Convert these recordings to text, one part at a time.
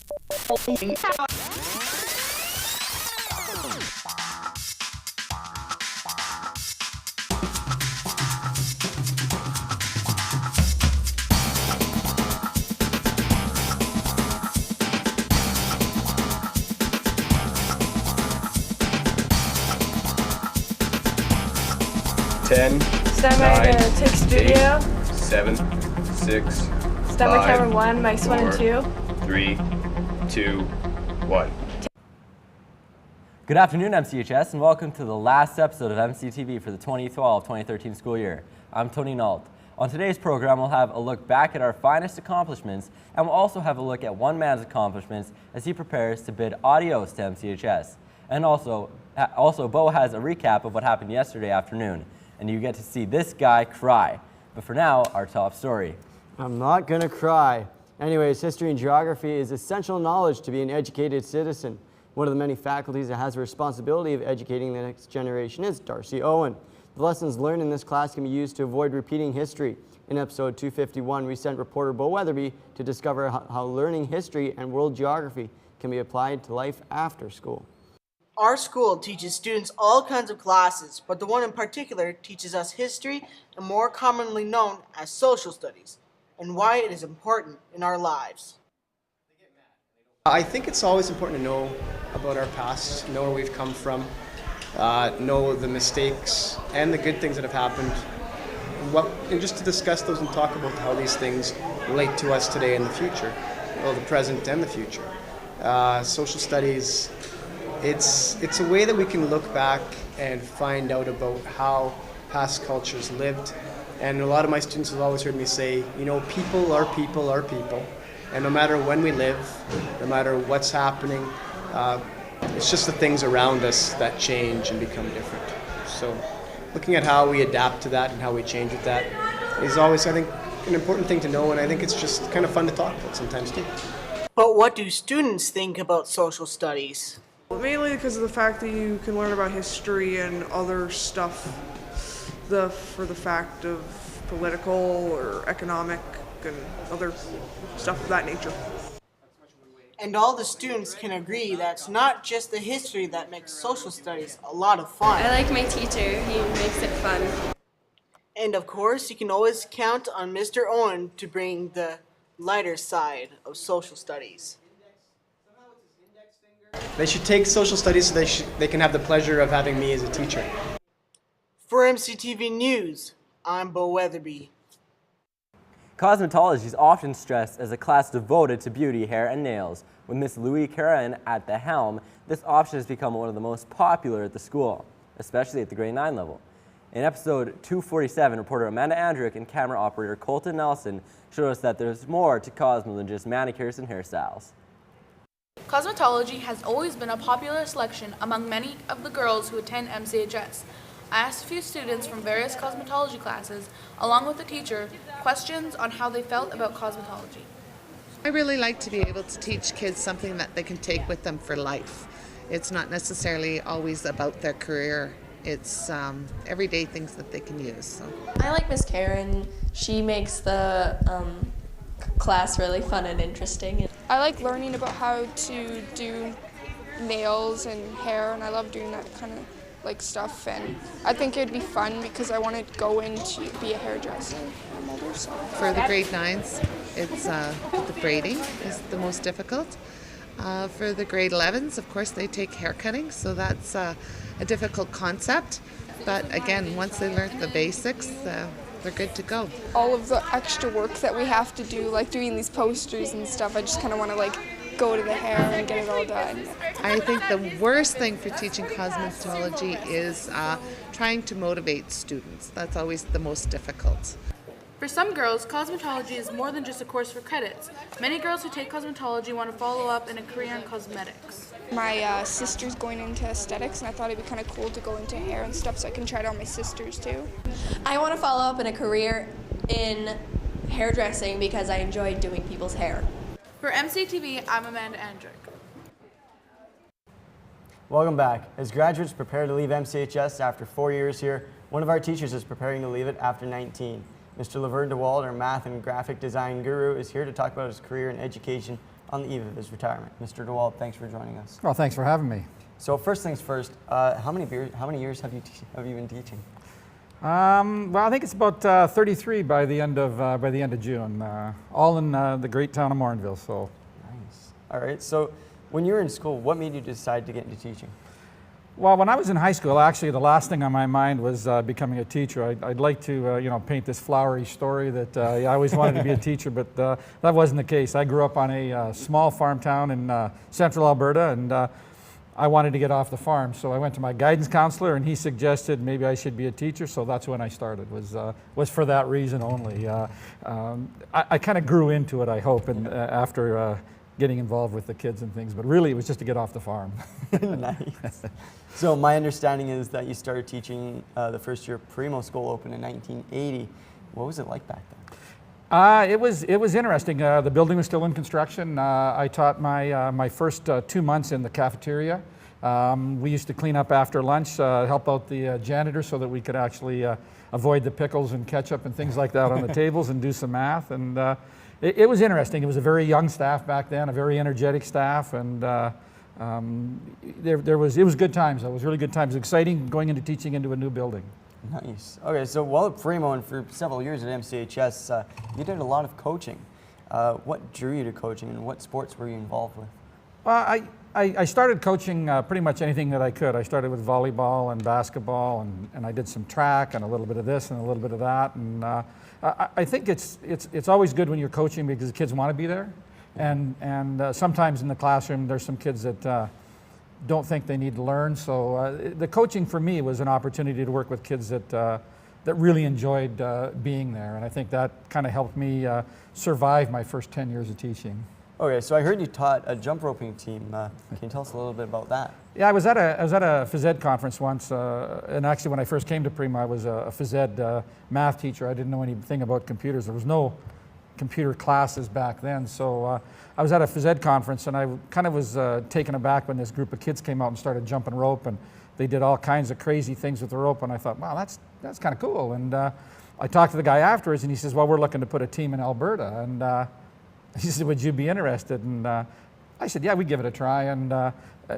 Ten, Tech Studio. 7, 6, Stomach 5, Camera 1, Mics 1 and 2. 3, 2, 1. Good afternoon, MCHS, and welcome to the last episode of MCTV for the 2012-2013 school year. I'm Tony Nault. On today's program, we'll have a look back at our finest accomplishments, and we'll also have a look at one man's accomplishments as he prepares to bid adios to MCHS. And also Bo has a recap of what happened yesterday afternoon, and you get to see this guy cry. But for now, our top story. I'm not gonna cry. Anyways, history and geography is essential knowledge to be an educated citizen. One of the many faculties that has the responsibility of educating the next generation is Darcy Owen. The lessons learned in this class can be used to avoid repeating history. In episode 251, we sent reporter Bo Weatherby to discover how learning history and world geography can be applied to life after school. Our school teaches students all kinds of classes, but the one in particular teaches us history, and more commonly known as social studies, and why it is important in our lives. I think it's always important to know about our past, know where we've come from, know the mistakes and the good things that have happened, and just to discuss those and talk about how these things relate to us today and the future, well, the present and the future. Social studies, it's a way that we can look back and find out about how past cultures lived. And a lot of my students have always heard me say, you know, people are people are people. And no matter when we live, no matter what's happening, it's just the things around us that change and become different. So looking at how we adapt to that and how we change with that is always, I think, an important thing to know, and I think it's just kind of fun to talk about sometimes too. But what do students think about social studies? Mainly because of the fact that you can learn about history and other stuff, for the fact of political or economic and other stuff of that nature. And all the students can agree that it's not just the history that makes social studies a lot of fun. I like my teacher, he makes it fun. And of course, you can always count on Mr. Owen to bring the lighter side of social studies. They should take social studies so they can have the pleasure of having me as a teacher. For MCTV News, I'm Bo Weatherby. Cosmetology is often stressed as a class devoted to beauty, hair, and nails. With Miss Louis Caron at the helm, this option has become one of the most popular at the school, especially at the grade 9 level. In episode 247, reporter Amanda Andrick and camera operator Colton Nelson showed us that there's more to Cosmo than just manicures and hairstyles. Cosmetology has always been a popular selection among many of the girls who attend MCHS. I asked a few students from various cosmetology classes, along with the teacher, questions on how they felt about cosmetology. I really like to be able to teach kids something that they can take with them for life. It's not necessarily always about their career. It's everyday things that they can use. So. I like Miss Karen. She makes the class really fun and interesting. I like learning about how to do nails and hair, and I love doing that kind of stuff, and I think it'd be fun because I want to go into be a hairdresser when I'm older. So. For the grade 9s, it's the braiding is the most difficult. For the grade 11s, of course, they take hair cutting, so that's a difficult concept. But again, once they learn the basics, they're good to go. All of the extra work that we have to do, like doing these posters and stuff, I just kind of want to go to the hair and get it all done. I think the worst thing for teaching cosmetology is trying to motivate students. That's always the most difficult. For some girls, cosmetology is more than just a course for credits. Many girls who take cosmetology want to follow up in a career in cosmetics. My sister's going into aesthetics, and I thought it'd be kind of cool to go into hair and stuff so I can try it on my sisters too. I want to follow up in a career in hairdressing because I enjoy doing people's hair. For MCTV, I'm Amanda Andrick. Welcome back. As graduates prepare to leave MCHS after 4 years here, one of our teachers is preparing to leave it after 19. Mr. Laverne DeWald, our math and graphic design guru, is here to talk about his career in education on the eve of his retirement. Mr. DeWald, thanks for joining us. Well, thanks for having me. So first things first, how many years have you been teaching? Well, I think it's about 33 by the end of June, all in the great town of Morinville. So, nice. All right. So, when you were in school, what made you decide to get into teaching? Well, when I was in high school, actually, the last thing on my mind was becoming a teacher. I'd like to, paint this flowery story that I always wanted to be a teacher, but that wasn't the case. I grew up on a small farm town in central Alberta, and I wanted to get off the farm, so I went to my guidance counselor, and he suggested maybe I should be a teacher. So that's when I started. Was for that reason only. I kind of grew into it, I hope, and after getting involved with the kids and things. But really, it was just to get off the farm. Nice. So my understanding is that you started teaching the first year Primo School opened in 1980. What was it like back then? It was interesting. The building was still in construction. I taught my first 2 months in the cafeteria. We used to clean up after lunch, help out the janitor so that we could actually avoid the pickles and ketchup and things like that on the tables and do some math. And it was interesting. It was a very young staff back then, a very energetic staff, and it was good times. It was really good times. Exciting going into teaching into a new building. Nice. Okay, so while at Primo and for several years at MCHS, you did a lot of coaching. What drew you to coaching, and what sports were you involved with? Well, I started coaching pretty much anything that I could. I started with volleyball and basketball, and I did some track and a little bit of this and a little bit of that. And I think it's always good when you're coaching because the kids want to be there. And sometimes in the classroom there's some kids that don't think they need to learn. So the coaching for me was an opportunity to work with kids that really enjoyed being there. And I think that kind of helped me survive my first 10 years of teaching. Okay, so I heard you taught a jump roping team. Can you tell us a little bit about that? Yeah, I was at a phys ed conference once, and actually when I first came to Primo, I was a phys ed math teacher. I didn't know anything about computers. There was no computer classes back then, so I was at a phys ed conference, and I kind of was taken aback when this group of kids came out and started jumping rope, and they did all kinds of crazy things with the rope, and I thought, wow, that's kind of cool. And I talked to the guy afterwards, and he says, well, we're looking to put a team in Alberta, and he said, would you be interested? And I said, yeah, we'd give it a try. And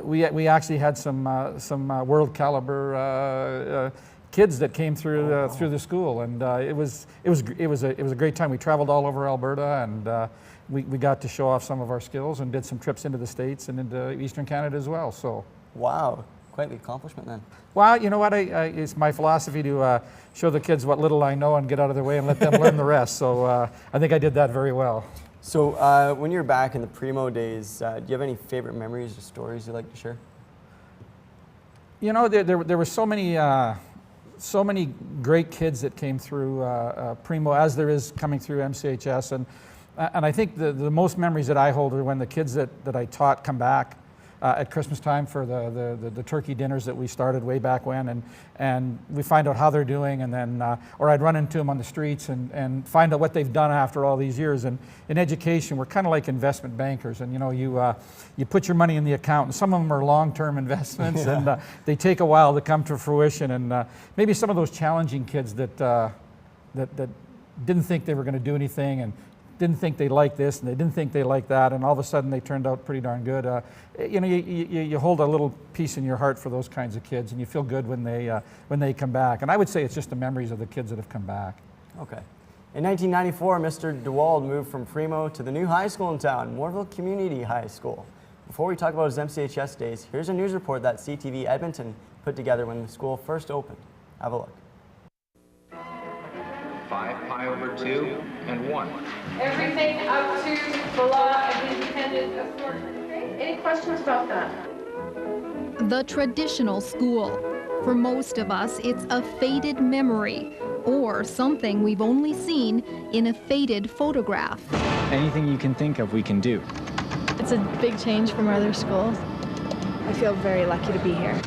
we actually had some world caliber kids that came through the school, and it was a great time. We traveled all over Alberta, and we got to show off some of our skills and did some trips into the States and into Eastern Canada as well. So wow, quite the accomplishment then. Well, you know what? It's my philosophy to show the kids what little I know and get out of their way and let them learn the rest. So I think I did that very well. So when you're back in the Primo days, do you have any favorite memories or stories you'd like to share? You know, there were so many great kids that came through Primo, as there is coming through MCHS, and I think the most memories that I hold are when the kids that I taught come back at Christmas time for the turkey dinners that we started way back when, and we find out how they're doing, and then or I'd run into them on the streets and find out what they've done after all these years. And in education, we're kind of like investment bankers, and you know, you put your money in the account, and some of them are long-term investments, yeah. And they take a while to come to fruition. And maybe some of those challenging kids that didn't think they were going to do anything, and didn't think they liked this, and they didn't think they liked that, and all of a sudden they turned out pretty darn good. You know, you hold a little piece in your heart for those kinds of kids, and you feel good when they come back. And I would say it's just the memories of the kids that have come back. Okay. In 1994, Mr. DeWald moved from Primo to the new high school in town, Moorville Community High School. Before we talk about his MCHS days, here's a news report that CTV Edmonton put together when the school first opened. Have a look. 5 pi over 2 and 1. Everything up to the law of independent authority. Any questions about that? The traditional school. For most of us, it's a faded memory, or something we've only seen in a faded photograph. Anything you can think of, we can do. It's a big change from our other schools. I feel very lucky to be here.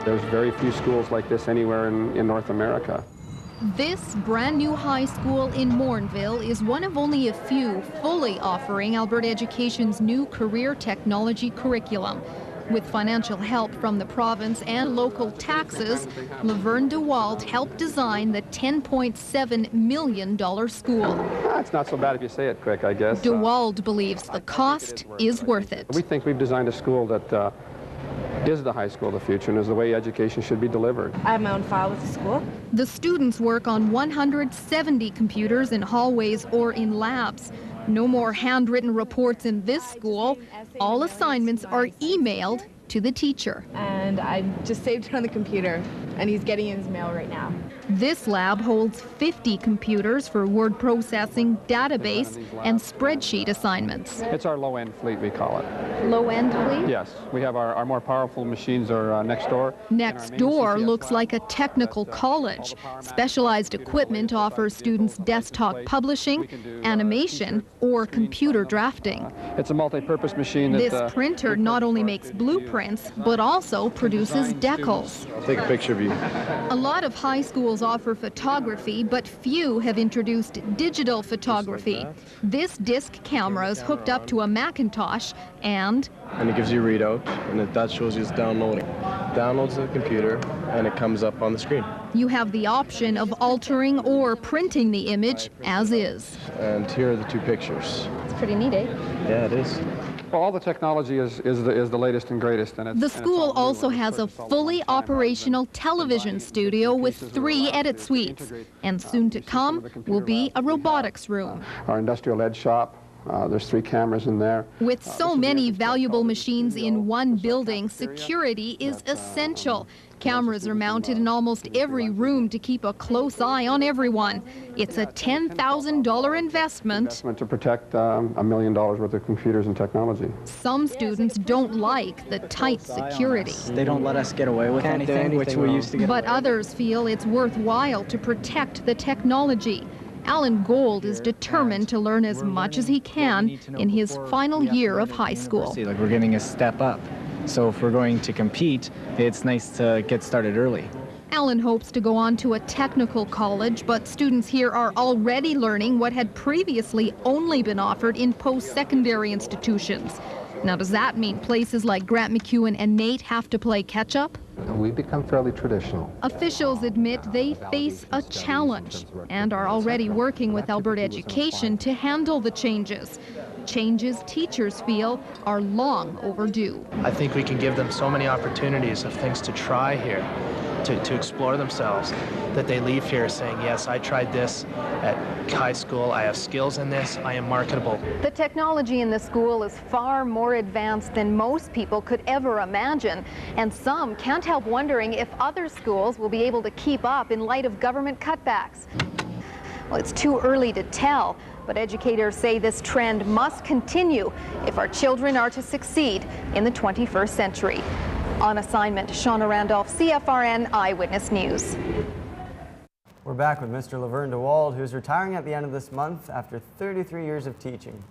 There's very few schools like this anywhere in North America. This brand new high school in Morinville is one of only a few fully offering Alberta Education's new career technology curriculum. With financial help from the province and local taxes, Laverne DeWald helped design the $10.7 million school. It's not so bad if you say it quick, I guess. DeWald believes the cost is worth it. We think we've designed a school that is the high school of the future and is the way education should be delivered. I have my own file with the school. The students work on 170 computers in hallways or in labs. No more handwritten reports in this school. All assignments are emailed to the teacher. And I just saved it on the computer, and he's getting in his mail right now. This lab holds 50 computers for word processing, database, and spreadsheet assignments. It's our low-end fleet, we call it. Low-end fleet? Yes, we have our more powerful machines are next door. Next door looks like a technical college. Specialized equipment offers students desktop publishing, animation, or computer drafting. It's a multi-purpose machine. This printer not only makes blueprints, but also produces decals. I'll take a picture of you. A lot of high schools offer photography, but few have introduced digital photography. This disc camera is hooked up to a Macintosh and it gives you a readout, and that shows you it's downloading. Downloads the computer, and it comes up on the screen. you have the option of altering or printing the image as is. And here are the two pictures. It's pretty neat, eh? Yeah, it is. Well, all the technology is the latest and greatest. And the school also has a fully operational television studio with 3 edit suites. And soon to come will be a robotics room. Our industrial ed shop. There's 3 cameras in there. With so many valuable machines in one building, security is essential. Cameras are mounted in almost every room to keep a close eye on everyone. It's a $10,000 investment To protect $1 million worth of computers and technology. Some students don't like the tight security. They don't let us get away with anything, which we used to get But others feel it's worthwhile to protect the technology. Alan Gold is determined to learn as much as he can in his final year of high school. Like we're getting a step up. So if we're going to compete, it's nice to get started early. Alan hopes to go on to a technical college, but students here are already learning what had previously only been offered in post-secondary institutions. Now, does that mean places like Grant MacEwan and NAIT have to play catch-up? We become fairly traditional. Officials admit they face a challenge and are already working with Alberta Education to handle the changes. Changes teachers feel are long overdue. I think we can give them so many opportunities of things to try here, to explore themselves, that they leave here saying, yes, I tried this at high school, I have skills in this, I am marketable. The technology in the school is far more advanced than most people could ever imagine, and some can't help wondering if other schools will be able to keep up in light of government cutbacks. Well, it's too early to tell, but educators say this trend must continue if our children are to succeed in the 21st century. On assignment, Shauna Randolph, CFRN Eyewitness News. We're back with Mr. Laverne DeWald, who's retiring at the end of this month after 33 years of teaching.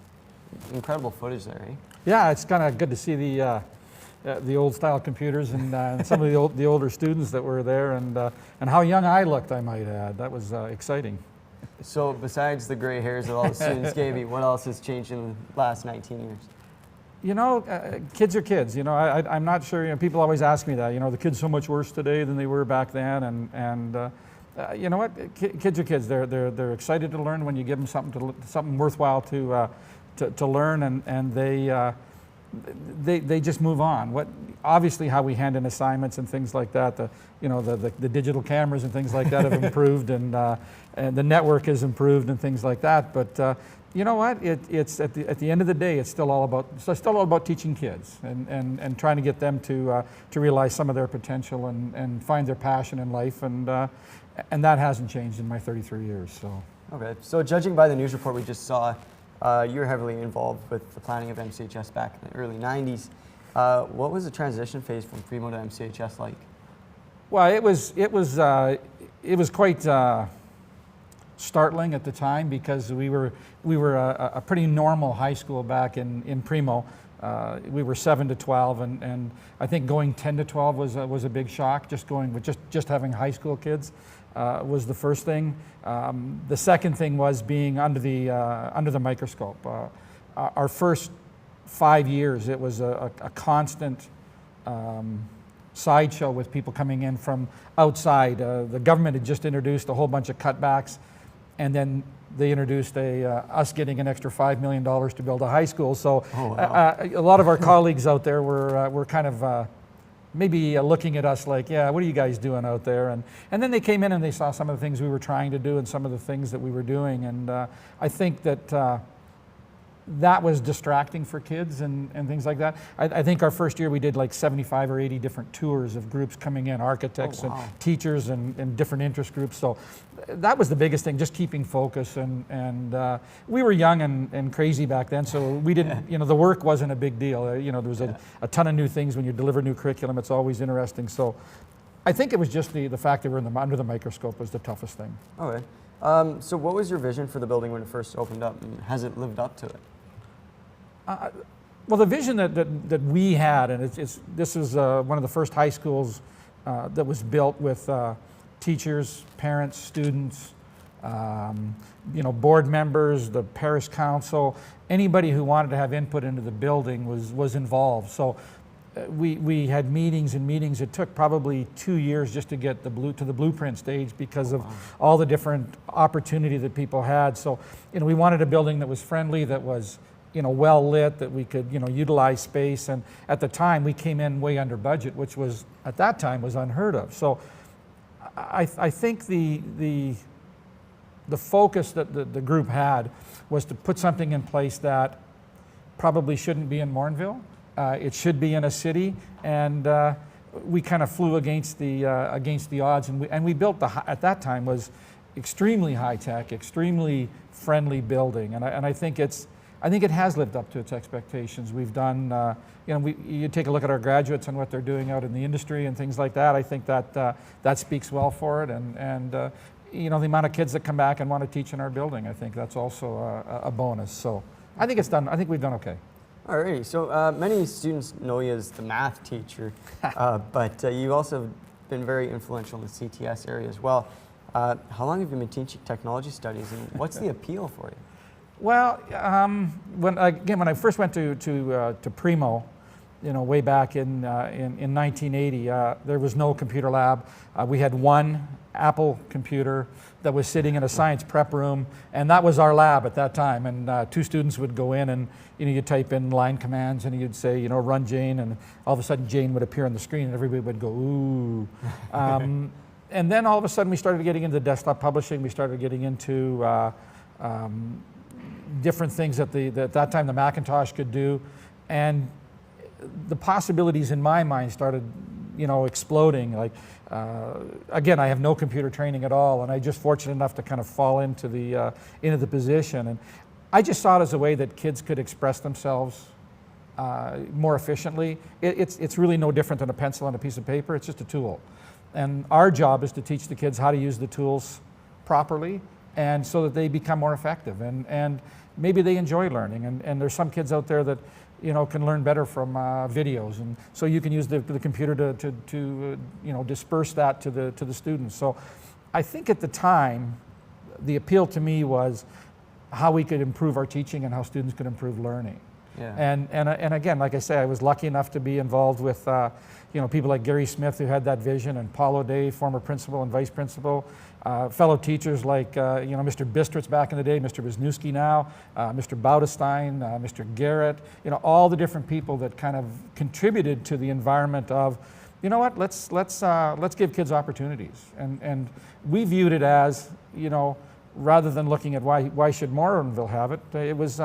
Incredible footage there, eh? Yeah, it's kind of good to see the old-style computers and some of the older students that were there, and how young I looked, I might add. That was exciting. So besides the gray hairs that all the students gave you, what else has changed in the last 19 years? You know, kids are kids. You know, I'm not sure. You know, people always ask me that. You know, the kids so much worse today than they were back then, and you know what? Kids are kids. They're excited to learn when you give them something worthwhile to learn, and they just move on. Obviously how we hand in assignments and things like that. The digital cameras and things like that have improved, and the network has improved and things like that. But you know what? It's at the end of the day, it's still all about teaching kids and trying to get them to realize some of their potential and find their passion in life, and that hasn't changed in my 33 years. So. Okay. So judging by the news report we just saw, you're heavily involved with the planning of MCHS back in the early 90s. What was the transition phase from Primo to MCHS like? Well, it was quite startling at the time, because we were a pretty normal high school back in Primo. We were 7 to 12, and I think going 10 to 12 was a big shock. Just having high school kids was the first thing. The second thing was being under the microscope. Our first 5 years, it was a constant sideshow with people coming in from outside. The government had just introduced a whole bunch of cutbacks, and then they introduced us getting an extra $5 million to build a high school. So a lot of our colleagues out there were kind of maybe looking at us like, yeah, what are you guys doing out there? And then they came in and they saw some of the things we were trying to do and some of the things that we were doing. And I think that that was distracting for kids and things like that. I think our first year we did like 75 or 80 different tours of groups coming in, architects and teachers and different interest groups. So that was the biggest thing, just keeping focus. And we were young and crazy back then, so we didn't, the work wasn't a big deal. There was a ton of new things when you deliver new curriculum. It's always interesting. So I think it was just the fact that we're under the microscope was the toughest thing. Okay. So what was your vision for the building when it first opened up, and has it lived up to it? Well, the vision that we had, and this is one of the first high schools that was built with teachers, parents, students, board members, the parish council, anybody who wanted to have input into the building was involved. So we had meetings and meetings. It took probably 2 years just to get to the blueprint stage because of all the different opportunity that people had. So we wanted a building that was friendly, that was well lit, that we could, utilize space. And at the time, we came in way under budget, which was, at that time, was unheard of. So I think the focus that the group had was to put something in place that probably shouldn't be in Morinville. It should be in a city. And we kind of flew against the odds. And we built, at that time, was extremely high-tech, extremely friendly building. And I think it has lived up to its expectations. We've done, you take a look at our graduates and what they're doing out in the industry and things like that. I think that speaks well for it. And the amount of kids that come back and want to teach in our building, I think that's also a bonus. So I think we've done okay. Alrighty, so many students know you as the math teacher, but you've also been very influential in the CTS area as well. How long have you been teaching technology studies, and what's the appeal for you? Well, when I first went to Primo, way back in 1980, there was no computer lab. We had one Apple computer that was sitting in a science prep room, and that was our lab at that time. And 2 students would go in, and you'd type in line commands, and you'd say, run Jane, and all of a sudden Jane would appear on the screen, and everybody would go, ooh. And then all of a sudden we started getting into desktop publishing. We started getting into different things that at that time the Macintosh could do, and the possibilities in my mind started, exploding. Like, again, I have no computer training at all, and I just fortunate enough to kind of fall into the position, and I just saw it as a way that kids could express themselves more efficiently. It's really no different than a pencil and a piece of paper. It's just a tool, and our job is to teach the kids how to use the tools properly, and so that they become more effective, and maybe they enjoy learning. And there's some kids out there that can learn better from videos, and so you can use the computer to disperse that to the students. So I think at the time the appeal to me was how we could improve our teaching and how students could improve learning. Yeah. And again, like I say, I was lucky enough to be involved with people like Gary Smith, who had that vision, and Paul O'Day, former principal and vice principal, fellow teachers like Mr. Bistritz back in the day, Mr. Wisniewski now, Mr. Baudestein, Mr. Garrett, all the different people that kind of contributed to the environment of, let's give kids opportunities. And we viewed it as, rather than looking at why should Morinville have it, it was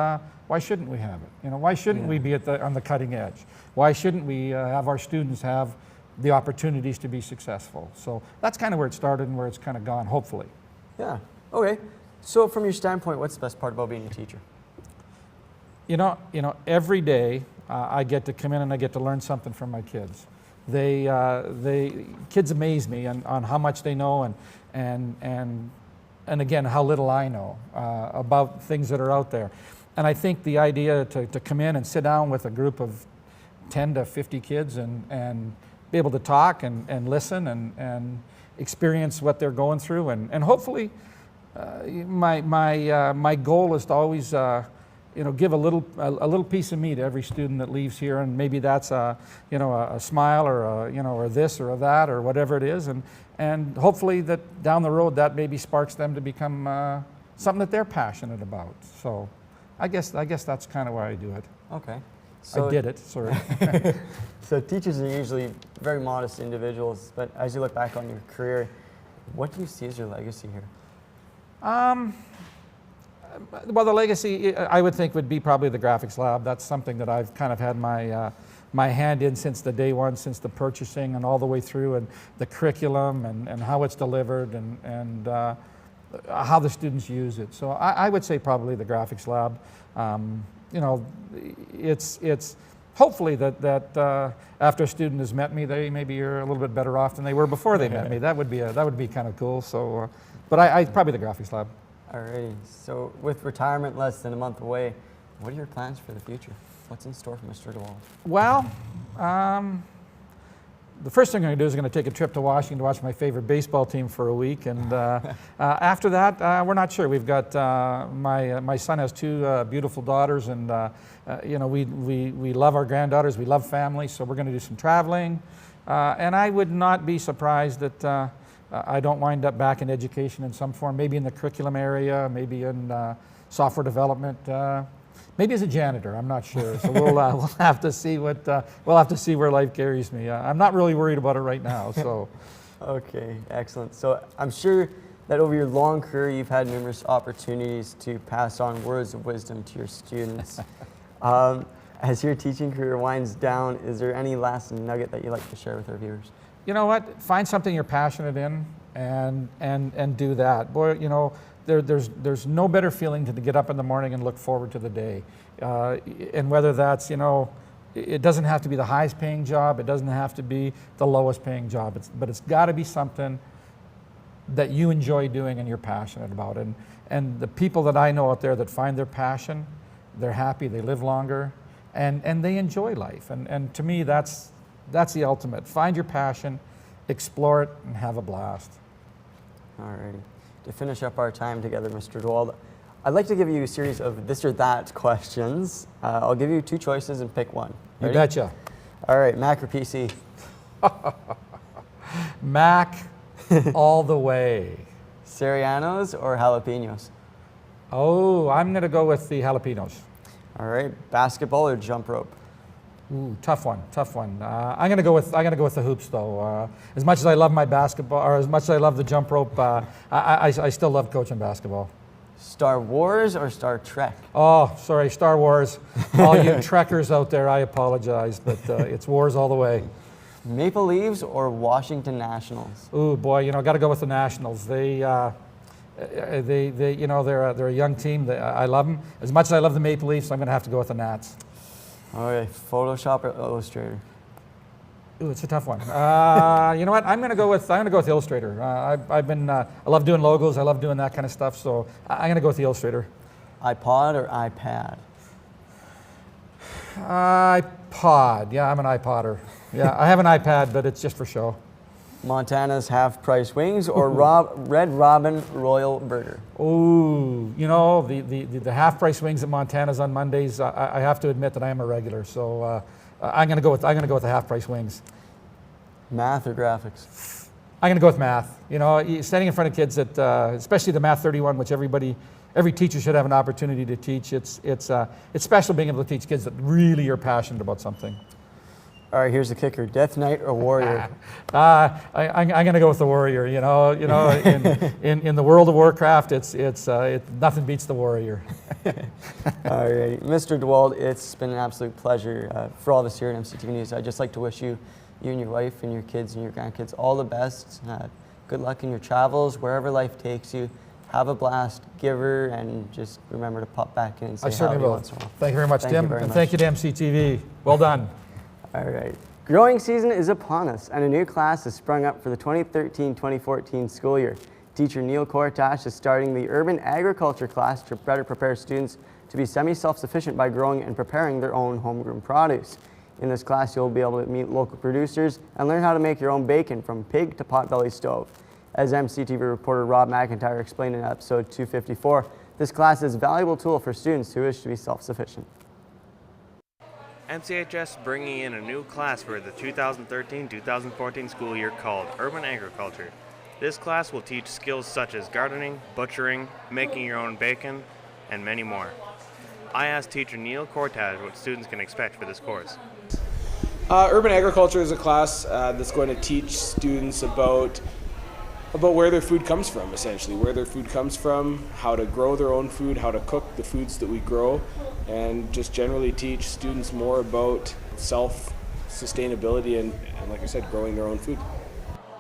why shouldn't we have it? Why shouldn't we be on the cutting edge? Why shouldn't we have our students have the opportunities to be successful? So that's kind of where it started and where it's kind of gone, hopefully. Yeah, okay. So from your standpoint, what's the best part about being a teacher? Every day I get to come in and I get to learn something from my kids. Kids amaze me on how much they know and again, how little I know about things that are out there. And I think the idea to come in and sit down with a group of 10 to 50 kids and be able to talk and listen and experience what they're going through, and hopefully my goal is to always give a little piece of me to every student that leaves here, and maybe that's a smile or or this or that or whatever it is, and hopefully that down the road that maybe sparks them to become something that they're passionate about. So I guess that's kind of why I do it. Okay. I did it, sorry. So teachers are usually very modest individuals, but as you look back on your career, what do you see as your legacy here? Well, the legacy, I would think, would be probably the graphics lab. That's something that I've kind of had my hand in since the day one, since the purchasing and all the way through, and the curriculum and how it's delivered and how the students use it. So I would say probably the graphics lab. It's hopefully that after a student has met me, they maybe are a little bit better off than they were before they met me. That would be kind of cool. So, but I probably the graphics lab. Alrighty. So with retirement less than a month away, what are your plans for the future? What's in store for Mr. DeWald? Well, the first thing I'm going to do is I'm going to take a trip to Washington to watch my favorite baseball team for a week, and after that, we're not sure. We've got my son has two beautiful daughters, and we love our granddaughters. We love family, so we're going to do some traveling, and I would not be surprised that I don't wind up back in education in some form, maybe in the curriculum area, maybe in software development. Maybe as a janitor, I'm not sure. So we'll have to see where life carries me. I'm not really worried about it right now. So, okay, excellent. So I'm sure that over your long career, you've had numerous opportunities to pass on words of wisdom to your students. As your teaching career winds down, is there any last nugget that you'd like to share with our viewers? You know what? Find something you're passionate in, and do that. Boy, there's no better feeling than to get up in the morning and look forward to the day. And whether that's, it doesn't have to be the highest paying job, it doesn't have to be the lowest paying job, but it's got to be something that you enjoy doing and you're passionate about. And the people that I know out there that find their passion, they're happy, they live longer, and they enjoy life. And to me, that's the ultimate. Find your passion, explore it, and have a blast. All righty. To finish up our time together, Mr. DeWald, I'd like to give you a series of this or that questions. I'll give you two choices and pick one. Ready? You betcha. All right, Mac or PC? Mac all the way. Serianos or jalapenos? Oh, I'm going to go with the jalapenos. All right, basketball or jump rope? Ooh, tough one. I'm gonna go with the hoops though. As much as I love my basketball, or as much as I love the jump rope, I still love coaching basketball. Star Wars or Star Trek? Oh, sorry, Star Wars. All you Trekkers out there, I apologize, but it's Wars all the way. Maple Leafs or Washington Nationals? Ooh, boy, got to go with the Nationals. They're a young team. I love them as much as I love the Maple Leafs. I'm gonna have to go with the Nats. All right, Photoshop or Illustrator? Ooh, it's a tough one. You know what? I'm gonna go with Illustrator. I love doing logos. I love doing that kind of stuff. So I'm gonna go with the Illustrator. iPod or iPad? iPod. Yeah, I'm an iPodder. Yeah, I have an iPad, but it's just for show. Montana's half-price wings or Red Robin Royal Burger? Ooh, the half-price wings at Montana's on Mondays. I have to admit that I am a regular, so I'm gonna go with the half-price wings. Math or graphics? I'm gonna go with math. Standing in front of kids that, especially the Math 31, which every teacher should have an opportunity to teach. It's special being able to teach kids that really are passionate about something. All right, here's the kicker: Death Knight or Warrior? I'm going to go with the Warrior. In the world of Warcraft, nothing beats the Warrior. All right, Mr. DeWald, it's been an absolute pleasure for all of us here at MCTV News. I'd just like to wish you and your wife and your kids and your grandkids all the best. Good luck in your travels, wherever life takes you. Have a blast, give her, and just remember to pop back in and say I certainly will. once in a while. Thank you very much, Tim, and thank you to MCTV. Well done. All right. Growing season is upon us, and a new class has sprung up for the 2013-2014 school year. Teacher Neil Kortash is starting the Urban Agriculture class to better prepare students to be semi-self-sufficient by growing and preparing their own homegrown produce. In this class, you'll be able to meet local producers and learn how to make your own bacon from pig to potbelly stove. As MCTV reporter Rob McIntyre explained in episode 254, This class is a valuable tool for students who wish to be self-sufficient. MCHS bringing in a new class for the 2013-2014 school year called Urban Agriculture. This class will teach skills such as gardening, butchering, making your own bacon, and many more. I asked teacher Neil Cortage what students can expect for this course. Urban Agriculture is a class that's going to teach students about where their food comes from, essentially, where their food comes from, how to grow their own food, how to cook the foods that we grow, and just generally teach students more about self-sustainability and, like I said, growing their own food.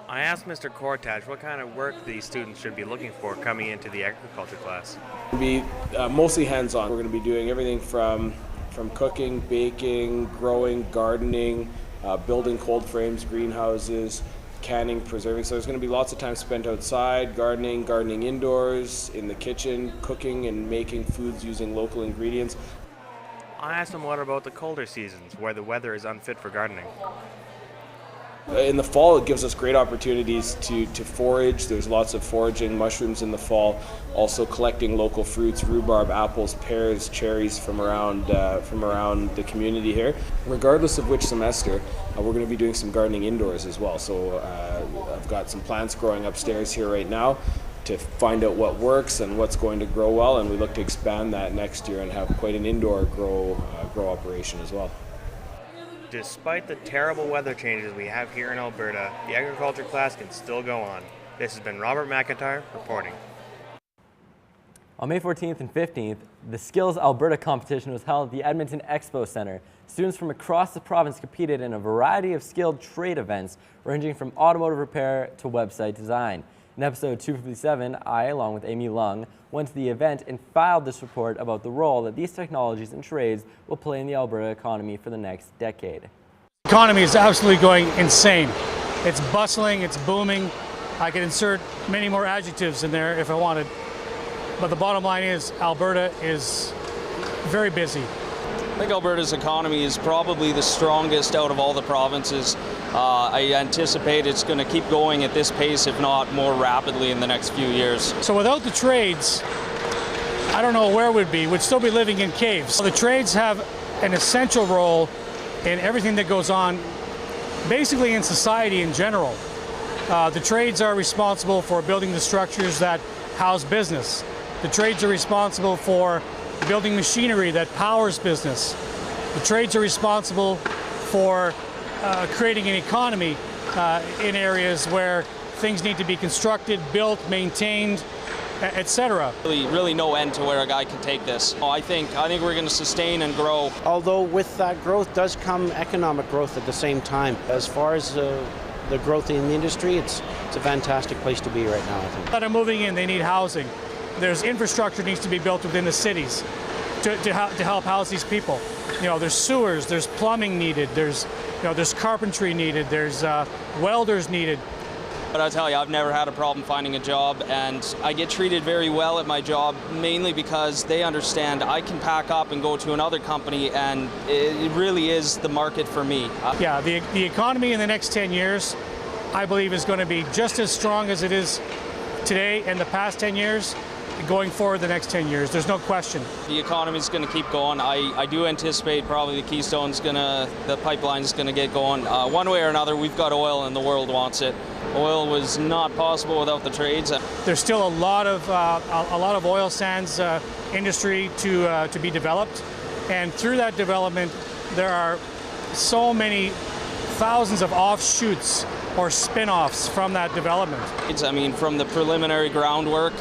I asked Mr. Cortage what kind of work these students should be looking for coming into the agriculture class. It'll be mostly hands-on. We're going to be doing everything from cooking, baking, growing, gardening, building cold frames, greenhouses, canning, preserving. So there's going to be lots of time spent outside, gardening indoors, in the kitchen, cooking and making foods using local ingredients. I asked him what about the colder seasons where the weather is unfit for gardening. In the fall, it gives us great opportunities to forage. There's lots of foraging mushrooms in the fall. Also collecting local fruits, rhubarb, apples, pears, cherries from around the community here. Regardless of which semester, we're going to be doing some gardening indoors as well. So I've got some plants growing upstairs here right now to find out what works and what's going to grow well, and we look to expand that next year and have quite an indoor grow operation as well. Despite the terrible weather changes we have here in Alberta, the agriculture class can still go on. This has been Robert McIntyre reporting. On May 14th and 15th, the Skills Alberta competition was held at the Edmonton Expo Centre. Students from across the province competed in a variety of skilled trade events, ranging from automotive repair to website design. In episode 257, I, along with Amy Lung, went to the event and filed this report about the role that these technologies and trades will play in the Alberta economy for the next decade. The economy is absolutely going insane. It's bustling, it's booming. I could insert many more adjectives in there if I wanted. But the bottom line is Alberta is very busy. I think Alberta's economy is probably the strongest out of all the provinces. I anticipate it's going to keep going at this pace, if not more rapidly, in the next few years. So without the trades, I don't know where we'd be. We'd still be living in caves. The trades have an essential role in everything that goes on, basically in society in general. The trades are responsible for building the structures that house business. The trades are responsible for building machinery that powers business. The trades are responsible for creating an economy in areas where things need to be constructed, built, maintained, etc. Really no end to where a guy can take this. I think we're going to sustain and grow. Although with that growth does come economic growth at the same time. As far as the growth in the industry, it's a fantastic place to be right now, I think. That are moving in, they need housing. There's infrastructure needs to be built within the cities to help house these people. You know, there's sewers, there's plumbing needed, there's carpentry needed, there's welders needed. But I'll tell you, I've never had a problem finding a job, and I get treated very well at my job, mainly because they understand I can pack up and go to another company, and it really is the market for me. Yeah, the economy in the next 10 years, I believe, is going to be just as strong as it is today and the past 10 years. Going forward the next 10 years, there's no question. The economy is going to keep going. I do anticipate probably the pipeline's going to get going. One way or another, we've got oil and the world wants it. Oil was not possible without the trades. There's still a lot of oil sands industry to be developed, and through that development, there are so many thousands of offshoots or spin-offs from that development. I mean, from the preliminary groundwork,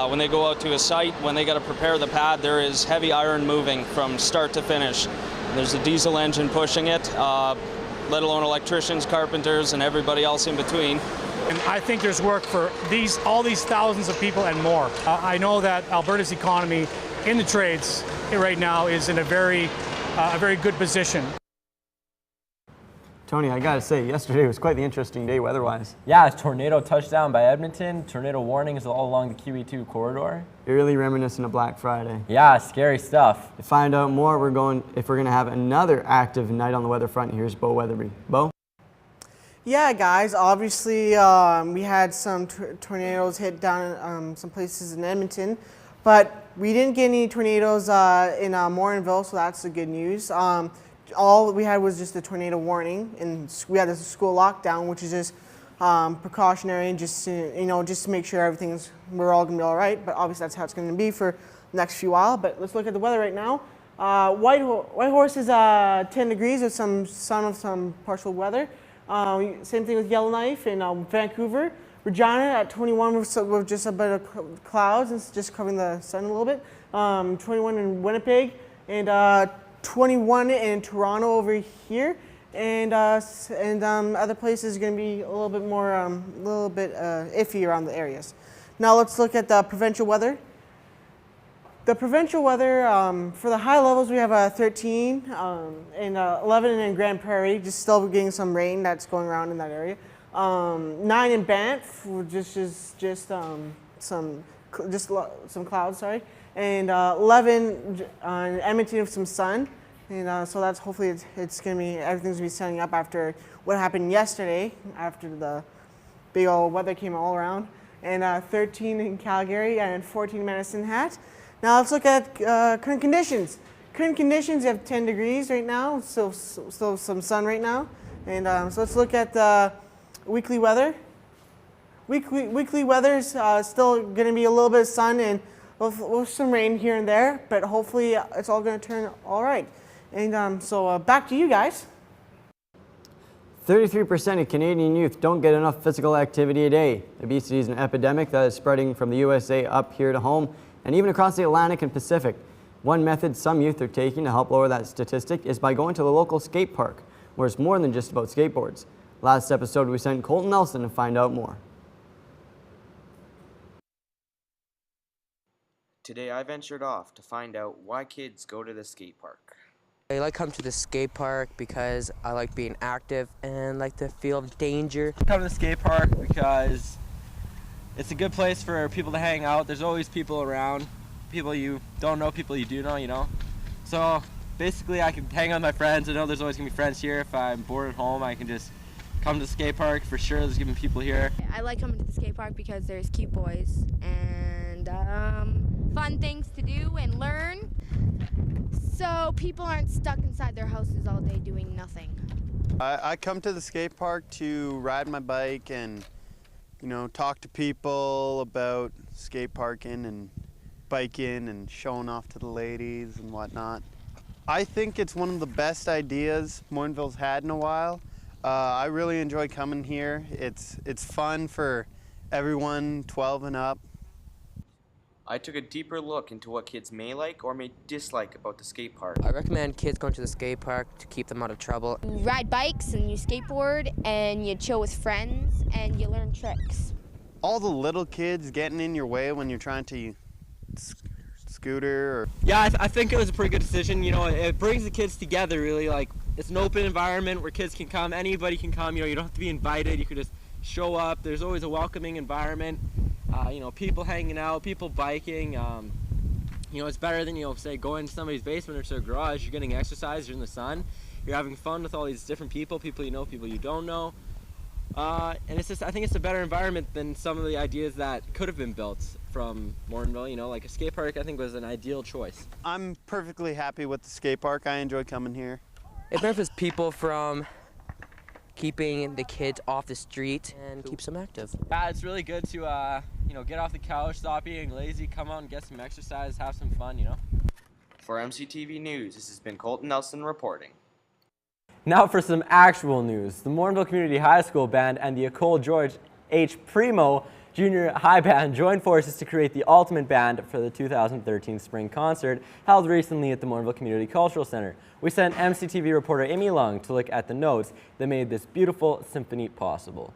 when they go out to a site, when they got to prepare the pad, there is heavy iron moving from start to finish. There's a diesel engine pushing it, let alone electricians, carpenters, and everybody else in between. And I think there's work for all these thousands of people and more. I know that Alberta's economy in the trades right now is in a very good position. Tony, I gotta say, yesterday was quite the interesting day weather-wise. Yeah, tornado touchdown by Edmonton, tornado warnings all along the QE2 corridor. Eerily reminiscent of Black Friday. Yeah, scary stuff. To find out more, if we're gonna have another active night on the weather front, here's Bo Weatherby. Bo? Yeah, guys, obviously we had some tornadoes hit down some places in Edmonton, but we didn't get any tornadoes in Morinville, so that's the good news. All we had was just a tornado warning, and we had a school lockdown, which is just precautionary, and just just to make sure we're all gonna be all right. But obviously that's how it's gonna be for the next few while. But let's look at the weather right now. Whitehorse is 10 degrees with some sun with some partial weather. Same thing with Yellowknife in Vancouver. Regina at 21 with just a bit of clouds and just covering the sun a little bit. 21 in Winnipeg and 21 in Toronto over here. And other places are going to be a little bit more, iffy around the areas. Now let's look at the provincial weather. The provincial weather, for the high levels, we have 13 and 11 in Grand Prairie, just still getting some rain that's going around in that area. 9 in Banff, just some clouds, sorry, and 11 in Edmonton with some sun. And so that's hopefully everything's gonna be setting up after what happened yesterday, after the big old weather came all around. And 13 in Calgary and 14 in Medicine Hat. Now let's look at current conditions. Current conditions, you have 10 degrees right now, so some sun right now. And so let's look at the weekly weather. Weekly weather is still going to be a little bit of sun and with some rain here and there, but hopefully it's all going to turn all right. And so back to you guys. 33% of Canadian youth don't get enough physical activity a day. Obesity is an epidemic that is spreading from the USA up here to home and even across the Atlantic and Pacific. One method some youth are taking to help lower that statistic is by going to the local skate park, where it's more than just about skateboards. Last episode, we sent Colton Nelson to find out more. Today I ventured off to find out why kids go to the skate park. I like coming to the skate park because I like being active and like the feel of danger. I come to the skate park because it's a good place for people to hang out. There's always people around, people you don't know, people you do know, you know. So basically I can hang out with my friends. I know there's always gonna be friends here. If I'm bored at home, I can just come to the skate park. For sure there's gonna be people here. I like coming to the skate park because there's cute boys and fun things to do and learn. So people aren't stuck inside their houses all day doing nothing. I come to the skate park to ride my bike and, you know, talk to people about skate parking and biking and showing off to the ladies and whatnot. I think it's one of the best ideas Morinville's had in a while. I really enjoy coming here. It's fun for everyone 12 and up. I took a deeper look into what kids may like or may dislike about the skate park. I recommend kids going to the skate park to keep them out of trouble. You ride bikes and you skateboard and you chill with friends and you learn tricks. All the little kids getting in your way when you're trying to scooter or... Yeah, I think it was a pretty good decision. You know, it brings the kids together really. Like, it's an open environment where kids can come, anybody can come, you know, you don't have to be invited, you can just show up. There's always a welcoming environment. You know, people hanging out, people biking. You know, it's better than, you know, say going to somebody's basement or to a garage. You're getting exercise, you're in the sun, you're having fun with all these different people you know, people you don't know. And it's just, I think it's a better environment than some of the ideas that could have been built from Morinville. You know, like a skate park I think was an ideal choice. I'm perfectly happy with the skate park. I enjoy coming here. It benefits people from keeping the kids off the street and keeps them active. Yeah, it's really good to you know, get off the couch, stop being lazy, come out and get some exercise, have some fun, you know. For MCTV News, this has been Colton Nelson reporting. Now for some actual news. The Morinville Community High School Band and the Ecole George H. Primo Junior High Band joined forces to create the ultimate band for the 2013 spring concert held recently at the Morinville Community Cultural Center. We sent MCTV reporter Amy Lung to look at the notes that made this beautiful symphony possible.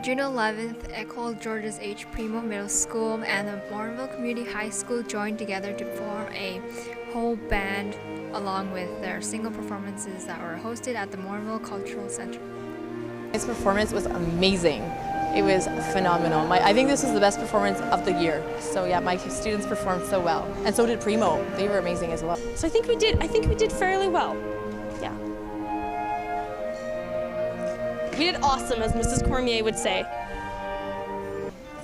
June 11th, Ecole Georges H. Primo Middle School and the Morinville Community High School joined together to form a whole band along with their single performances that were hosted at the Morinville Cultural Center. His performance was amazing. It was phenomenal. I think this was the best performance of the year. So yeah, my students performed so well. And so did Primo. They were amazing as well. So I think we did fairly well. Yeah. We did awesome, as Mrs. Cormier would say.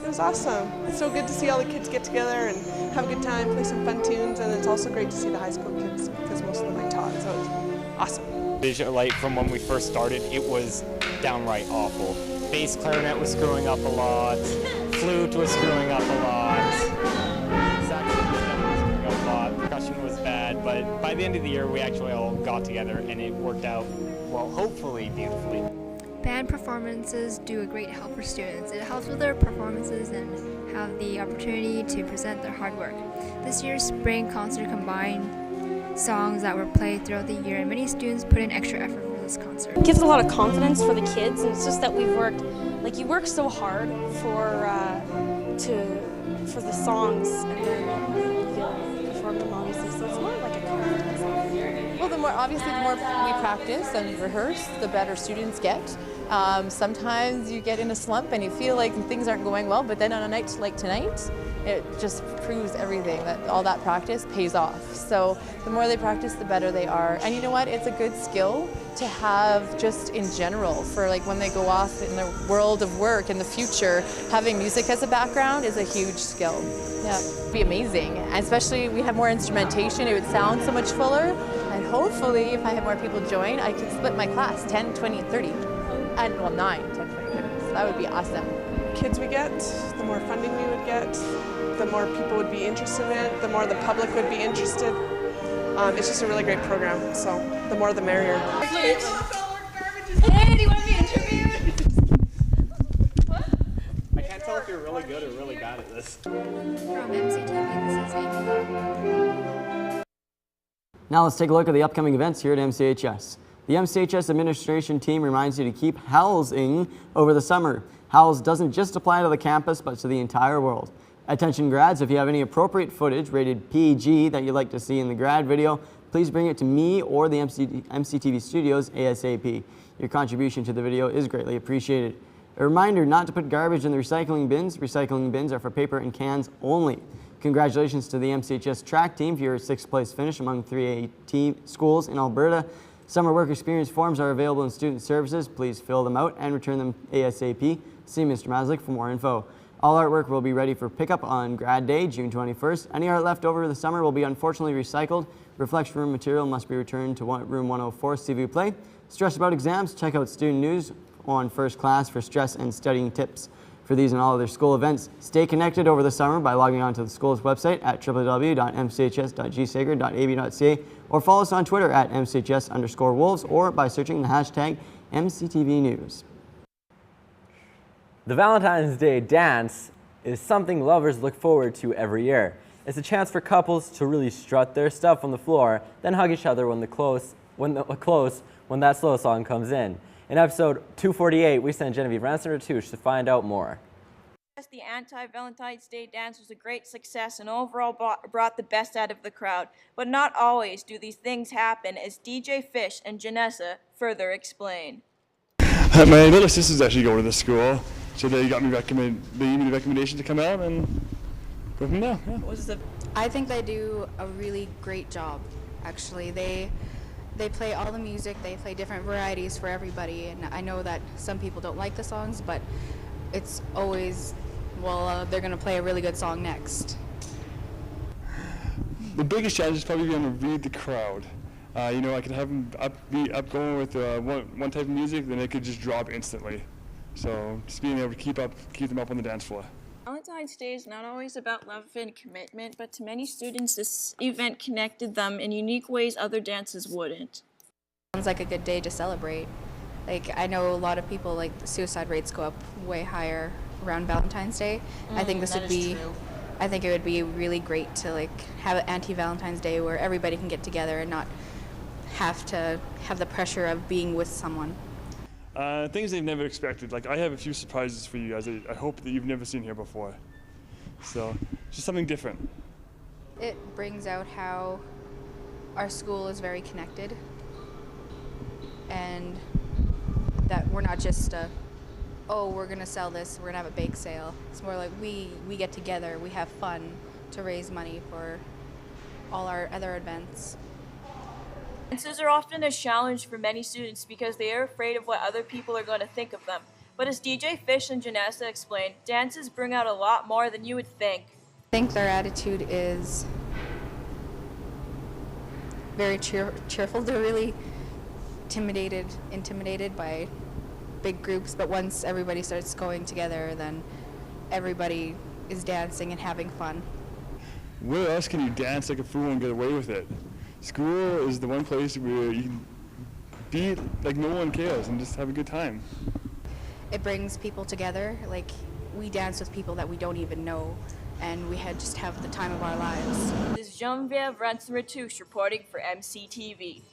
It was awesome. It's so good to see all the kids get together and have a good time, play some fun tunes, and it's also great to see the high school kids because most of them I taught, so it's awesome. Like from when we first started, it was downright awful. Bass clarinet was screwing up a lot, flute was screwing up a lot, saxophone was screwing up a lot, percussion was bad, but by the end of the year we actually all got together and it worked out, well, hopefully beautifully. Band performances do a great help for students. It helps with their performances and have the opportunity to present their hard work. This year's spring concert combined songs that were played throughout the year, and many students put in extra effort for this concert. It gives a lot of confidence for the kids, and it's just that we've worked, like you work so hard for the songs, and then you perform them obviously, so it's more like a confidence thing. Well, the more we practice and rehearse, the better students get. Sometimes you get in a slump and you feel like things aren't going well, but then on a night like tonight, it just proves everything, that all that practice pays off. So the more they practice, the better they are. And you know what? It's a good skill to have just in general for like when they go off in the world of work in the future. Having music as a background is a huge skill. Yeah, it'd be amazing. And especially we have more instrumentation, it would sound so much fuller. And hopefully, if I have more people join, I could split my class 10, 20, 30. And well, 9, 10, 20, 30. So that would be awesome. Kids we get, the more funding we would get, the more people would be interested in it, the more the public would be interested. It's just a really great program, so the more the merrier. Hey, do you want to be interviewed? I can't tell if you're really good or really bad at this. From MCTV, this is Amy. Now let's take a look at the upcoming events here at MCHS. The MCHS administration team reminds you to keep housing over the summer. House doesn't just apply to the campus, but to the entire world. Attention grads, if you have any appropriate footage rated PG that you'd like to see in the grad video, please bring it to me or the MCTV studios ASAP. Your contribution to the video is greatly appreciated. A reminder not to put garbage in the recycling bins. Recycling bins are for paper and cans only. Congratulations to the MCHS track team for your 6th place finish among 3A team schools in Alberta. Summer work experience forms are available in student services. Please fill them out and return them ASAP. See Mr. Maslick for more info. All artwork will be ready for pickup on grad day, June 21st. Any art left over the summer will be unfortunately recycled. Reflection room material must be returned to room 104, s'il vous plaît. Stress about exams? Check out student news on First Class for stress and studying tips. For these and all other school events, stay connected over the summer by logging on to the school's website at www.mchs.gsager.ab.ca or follow us on Twitter at mchs_wolves or by searching the hashtag MCTV News. The Valentine's Day dance is something lovers look forward to every year. It's a chance for couples to really strut their stuff on the floor, then hug each other when that slow song comes in. In episode 248, we sent Genevieve Ransom-Ratouche to find out more. The anti-Valentine's Day dance was a great success and overall brought the best out of the crowd. But not always do these things happen, as DJ Fish and Janessa further explain. My little sister's actually going to this school, so they gave me the recommendation to come out and go from there. Yeah. I think they do a really great job, actually. They play all the music, they play different varieties for everybody, and I know that some people don't like the songs, but it's always, they're going to play a really good song next. The biggest challenge is probably going to read the crowd. I could have them be going with one type of music, then it could just drop instantly. So just being able to keep them up on the dance floor. Valentine's Day is not always about love and commitment, but to many students this event connected them in unique ways other dances wouldn't. Sounds like a good day to celebrate. Like, I know a lot of people, like, suicide rates go up way higher around Valentine's Day. I think this would be, I think it would be really great to, like, have an anti-Valentine's Day where everybody can get together and not have to have the pressure of being with someone. Things they've never expected. Like, I have a few surprises for you guys I hope that you've never seen here before. So, just something different. It brings out how our school is very connected and that we're not just we're gonna sell this, we're gonna have a bake sale. It's more like we get together, we have fun to raise money for all our other events. Dances are often a challenge for many students because they are afraid of what other people are going to think of them. But as DJ Fish and Janessa explained, dances bring out a lot more than you would think. I think their attitude is very cheerful. They're really intimidated by big groups, but once everybody starts going together, then everybody is dancing and having fun. Where else can you dance like a fool and get away with it? School is the one place where you can be like no one cares and just have a good time. It brings people together. Like, we dance with people that we don't even know, and we just have the time of our lives. This is Genevieve Ransom-Ratouche reporting for MCTV.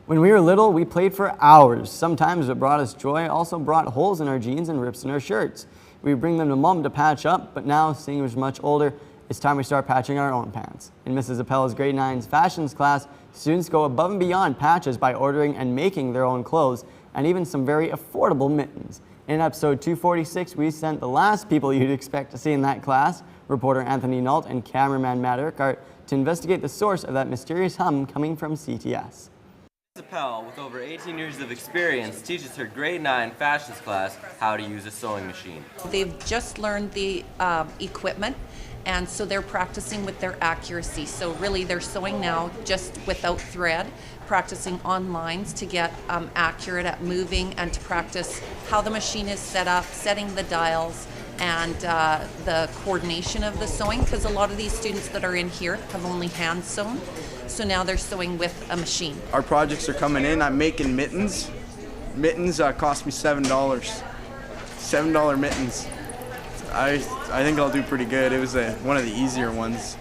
When we were little, we played for hours. Sometimes what brought us joy also brought holes in our jeans and rips in our shirts. We would bring them to Mom to patch up, but now, seeing he was much older, it's time we start patching our own pants. In Mrs. Appella's grade 9's fashions class, students go above and beyond patches by ordering and making their own clothes, and even some very affordable mittens. In episode 246, we sent the last people you'd expect to see in that class, reporter Anthony Nault and cameraman Matt Urquhart, to investigate the source of that mysterious hum coming from CTS. Mrs. Appel, with over 18 years of experience, teaches her grade 9 fashions class how to use a sewing machine. They've just learned the equipment, and so they're practicing with their accuracy. So really they're sewing now just without thread, practicing on lines to get accurate at moving and to practice how the machine is set up, setting the dials, and the coordination of the sewing, because a lot of these students that are in here have only hand sewn. So now they're sewing with a machine. Our projects are coming in. I'm making mittens. Mittens cost me $7. $7 mittens. I think I'll do pretty good. It was one of the easier ones.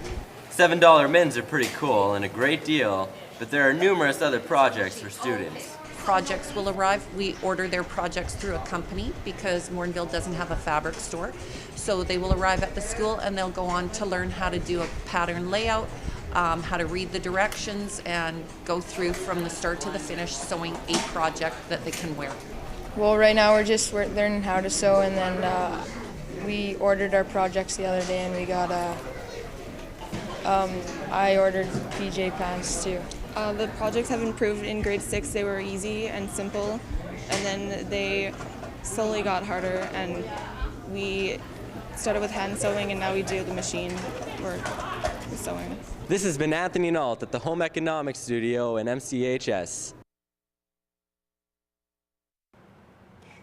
$7 mittens are pretty cool and a great deal, but there are numerous other projects for students. Projects will arrive. We order their projects through a company because Morinville doesn't have a fabric store. So they will arrive at the school and they'll go on to learn how to do a pattern layout, how to read the directions, and go through from the start to the finish sewing a project that they can wear. Well, right now we're learning how to sew, and then we ordered our projects the other day, and we got I ordered PJ pants too. The projects have improved. In grade 6 they were easy and simple, and then they slowly got harder, and we started with hand sewing, and now we do the machine work with sewing. This has been Anthony Nault at the Home Economics Studio in MCHS.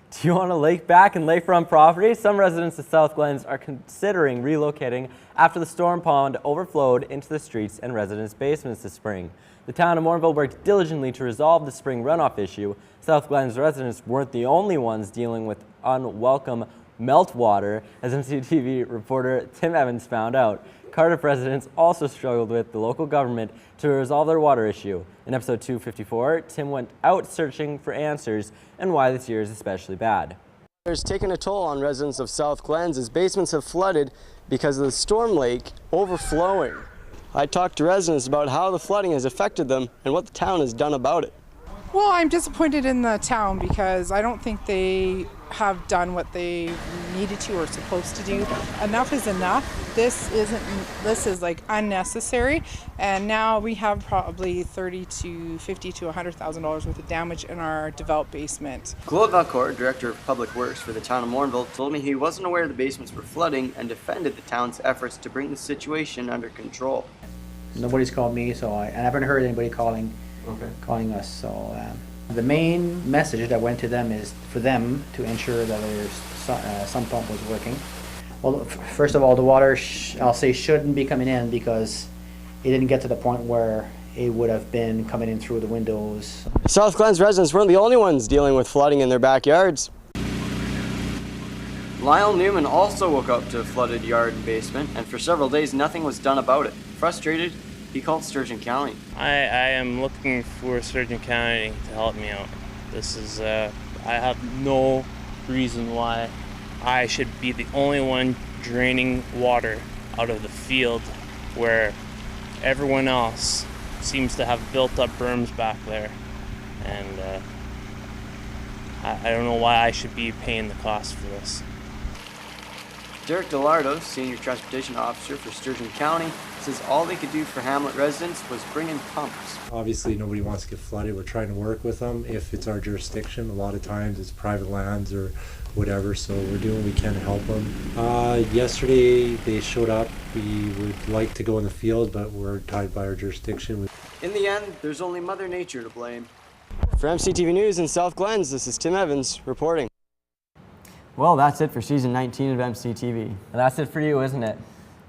Do you want a lake back and lakefront property? Some residents of South Glens are considering relocating after the storm pond overflowed into the streets and residents' basements this spring. The town of Morinville worked diligently to resolve the spring runoff issue. South Glens residents weren't the only ones dealing with unwelcome meltwater, as MCTV reporter Tim Evans found out. Cardiff residents also struggled with the local government to resolve their water issue. In episode 254, Tim went out searching for answers and why this year is especially bad. It's taken a toll on residents of South Glens as basements have flooded because of the storm lake overflowing. I talked to residents about how the flooding has affected them and what the town has done about it. Well, I'm disappointed in the town because I don't think they have done what they needed to or supposed to do. Enough is enough. This is like unnecessary, and now we have probably $30,000 to $50,000 to $100,000 worth of damage in our developed basement. Claude Valcourt, Director of Public Works for the town of Morinville, told me he wasn't aware the basements were flooding and defended the town's efforts to bring the situation under control. Nobody's called me, so I haven't heard anybody calling us. So the main message that went to them is for them to ensure that their sump pump was working. Well, first of all, the water I'll say shouldn't be coming in because it didn't get to the point where it would have been coming in through the windows. South Glens residents weren't the only ones dealing with flooding in their backyards. Lyle Newman also woke up to a flooded yard and basement, and for several days nothing was done about it. Frustrated, he called Sturgeon County. I am looking for Sturgeon County to help me out. This is, I have no reason why I should be the only one draining water out of the field where everyone else seems to have built up berms back there. And I don't know why I should be paying the cost for this. Derek Delardo, Senior Transportation Officer for Sturgeon County, says all they could do for Hamlet residents was bring in pumps. Obviously, nobody wants to get flooded. We're trying to work with them if it's our jurisdiction. A lot of times it's private lands or whatever, so we're doing what we can to help them. Yesterday they showed up. We would like to go in the field, but we're tied by our jurisdiction. In the end, there's only Mother Nature to blame. For MCTV News in South Glens, this is Tim Evans reporting. Well, that's it for season 19 of MCTV. And that's it for you, isn't it?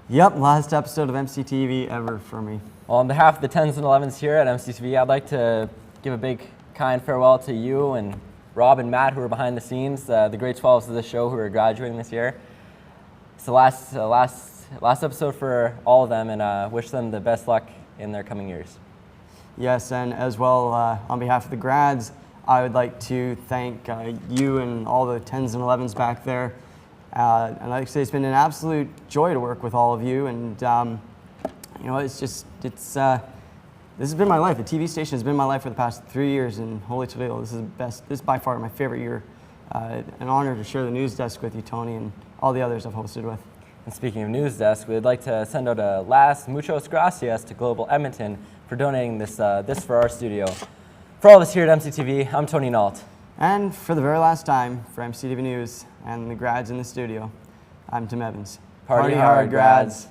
Yep, last episode of MCTV ever for me. Well, on behalf of the 10s and 11s here at MCTV, I'd like to give a big, kind farewell to you and Rob and Matt, who are behind the scenes, the grade 12s of the show who are graduating this year. It's the last episode for all of them, and wish them the best luck in their coming years. Yes, and as well, on behalf of the grads, I would like to thank you and all the 10s and 11s back there. And I'd like to say it's been an absolute joy to work with all of you, and you know, this has been my life. The TV station has been my life for the past 3 years, and holy Toledo, this is by far my favorite year. An honor to share the news desk with you, Tony, and all the others I've hosted with. And speaking of news desk, we'd like to send out a last muchos gracias to Global Edmonton for donating this for our studio. For all of us here at MCTV, I'm Tony Nault. And for the very last time, for MCTV News and the grads in the studio, I'm Tim Evans. Party hard, grads.